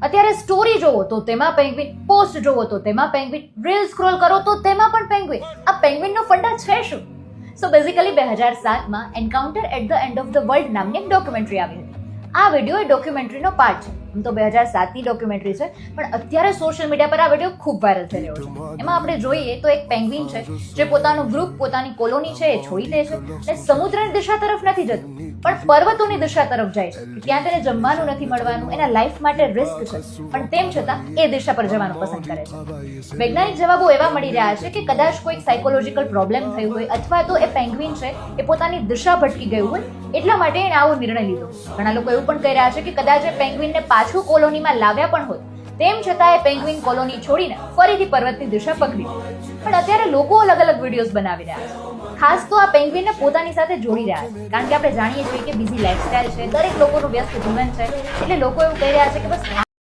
અત્યારે સ્ટોરી જોવો તો તેમાં પેંગ્વિન, પોસ્ટ જોવો તો તેમાં પેંગ્વિન, રીલ સ્ક્રોલ કરો તો તેમાં પણ પેંગ્વિન. આ પેંગ્વિનનો ફંડા છે શું? સો બેઝિકલી 2007માં encounter at the end of the world નામની એક ડોક્યુમેન્ટરી આવી હતી. આ વિડીયો એ ડોક્યુમેન્ટરીનો પાર્ટ છે. આમ તો 2007ની ડોક્યુમેન્ટરી છે, પણ અત્યારે સોશિયલ મીડિયા પર આ વિડીયો ખૂબ વાયરલ થઈ રહ્યો છે. એમાં આપણે જોઈએ તો એક પેંગ્વિન છે જે પોતાનું ગ્રુપ, પોતાની કોલોની છે એ છોડી દે છે અને સમુદ્રની દિશા તરફ નથી જતું, પણ પર્વતોની દિશા તરફ જાય છે. ત્યાં તેને જમવાનું નથી મળવાનું, એના લાઈફ માટે રિસ્ક છે, પણ તેમ છતાં એ દિશા પર જવાનું પસંદ કરે છે. વૈજ્ઞાનિક જવાબો એવા મળી રહ્યા છે કે કદાચ કોઈ સાયકોલોજીકલ પ્રોબ્લેમ થયું હોય, અથવા તો એ પેંગ્વિન છે એ પોતાની દિશા ભટકી ગયું હોય, એટલા માટે એણે આવો નિર્ણય લીધો. ઘણા લોકો એવું પણ કહી રહ્યા છે કે કદાચ એ પેંગ્વિનને પાછું કોલોનીમાં લાવ્યા પણ હોય, તેમ છતાં એ પેંગ્વિન કોલોની છોડીને ફરીથી પર્વતની દિશા પકડી. પણ અત્યારે લોકો અલગ અલગ વિડીયોઝ બનાવી રહ્યા છે, ખાસ તો આ પેંગ્વિનને પોતાની સાથે જોડી રહ્યા છે, કારણ કે આપણે જાણીએ છીએ કે બીઝી લાઈફસ્ટાઈલ છે, દરેક લોકોનું વ્યસ્ત જીવન છે, એટલે લોકો એવું કહી રહ્યા છે કે બસ